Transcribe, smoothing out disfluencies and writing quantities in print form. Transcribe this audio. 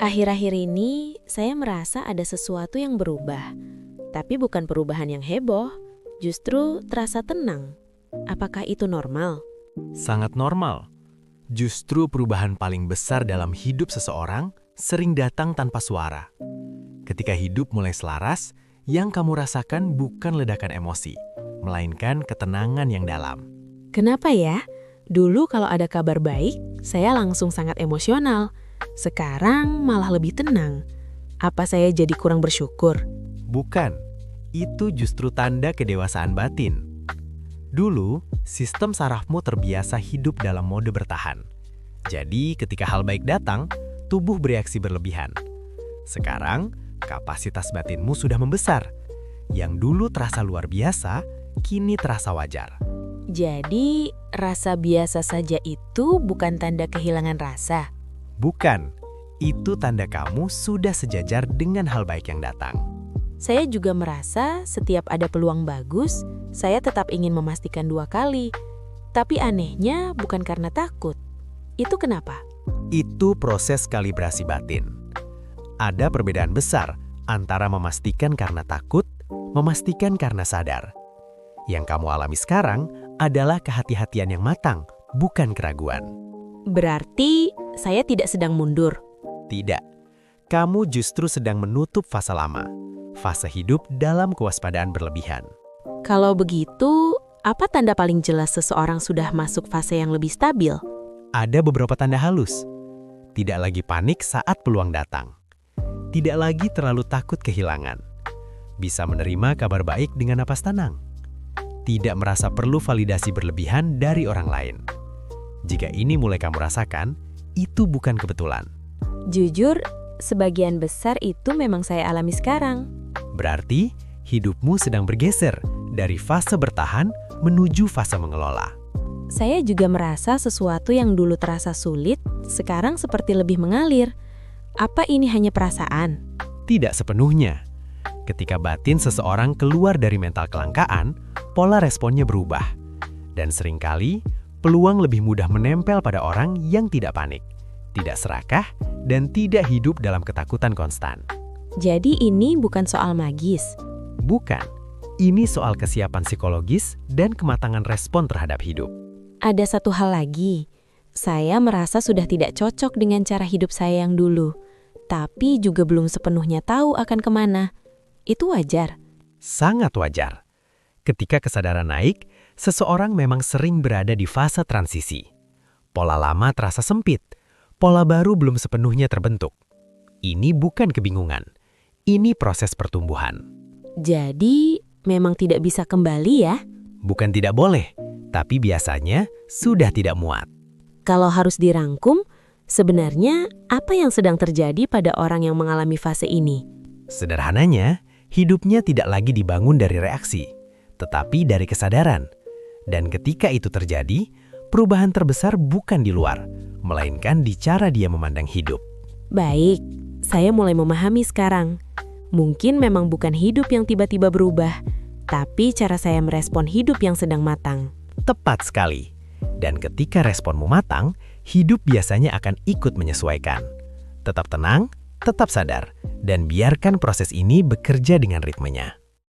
Akhir-akhir ini, saya merasa ada sesuatu yang berubah. Tapi bukan perubahan yang heboh, justru terasa tenang. Apakah itu normal? Sangat normal. Justru perubahan paling besar dalam hidup seseorang sering datang tanpa suara. Ketika hidup mulai selaras, yang kamu rasakan bukan ledakan emosi, melainkan ketenangan yang dalam. Kenapa ya? Dulu kalau ada kabar baik, saya langsung sangat emosional. Sekarang malah lebih tenang. Apa saya jadi kurang bersyukur? Bukan, itu justru tanda kedewasaan batin. Dulu, sistem sarafmu terbiasa hidup dalam mode bertahan. Jadi, ketika hal baik datang, tubuh bereaksi berlebihan. Sekarang, kapasitas batinmu sudah membesar. Yang dulu terasa luar biasa, kini terasa wajar. Jadi, rasa biasa saja itu bukan tanda kehilangan rasa. Bukan, itu tanda kamu sudah sejajar dengan hal baik yang datang. Saya juga merasa setiap ada peluang bagus, saya tetap ingin memastikan 2 kali. Tapi anehnya bukan karena takut. Itu kenapa? Itu proses kalibrasi batin. Ada perbedaan besar antara memastikan karena takut, memastikan karena sadar. Yang kamu alami sekarang adalah kehati-hatian yang matang, bukan keraguan. Berarti saya tidak sedang mundur. Tidak, kamu justru sedang menutup fase lama, fase hidup dalam kewaspadaan berlebihan. Kalau begitu, apa tanda paling jelas seseorang sudah masuk fase yang lebih stabil? Ada beberapa tanda halus. Tidak lagi panik saat peluang datang. Tidak lagi terlalu takut kehilangan. Bisa menerima kabar baik dengan napas tenang. Tidak merasa perlu validasi berlebihan dari orang lain. Jika ini mulai kamu rasakan, itu bukan kebetulan. Jujur, sebagian besar itu memang saya alami sekarang. Berarti, hidupmu sedang bergeser dari fase bertahan menuju fase mengelola. Saya juga merasa sesuatu yang dulu terasa sulit, sekarang seperti lebih mengalir. Apa ini hanya perasaan? Tidak sepenuhnya. Ketika batin seseorang keluar dari mental kelangkaan, pola responnya berubah. Dan seringkali, peluang lebih mudah menempel pada orang yang tidak panik, tidak serakah, dan tidak hidup dalam ketakutan konstan. Jadi ini bukan soal magis. Bukan, ini soal kesiapan psikologis dan kematangan respon terhadap hidup. Ada satu hal lagi, saya merasa sudah tidak cocok dengan cara hidup saya yang dulu, tapi juga belum sepenuhnya tahu akan kemana. Itu wajar. Sangat wajar. Ketika kesadaran naik, seseorang memang sering berada di fase transisi. Pola lama terasa sempit, pola baru belum sepenuhnya terbentuk. Ini bukan kebingungan, ini proses pertumbuhan. Jadi, memang tidak bisa kembali ya? Bukan tidak boleh, tapi biasanya sudah tidak muat. Kalau harus dirangkum, sebenarnya apa yang sedang terjadi pada orang yang mengalami fase ini? Sederhananya, hidupnya tidak lagi dibangun dari reaksi, tetapi dari kesadaran. Dan ketika itu terjadi, perubahan terbesar bukan di luar, melainkan di cara dia memandang hidup. Baik, saya mulai memahami sekarang. Mungkin memang bukan hidup yang tiba-tiba berubah, tapi cara saya merespon hidup yang sedang matang. Tepat sekali. Dan ketika responmu matang, hidup biasanya akan ikut menyesuaikan. Tetap tenang, tetap sadar, dan biarkan proses ini bekerja dengan ritmenya.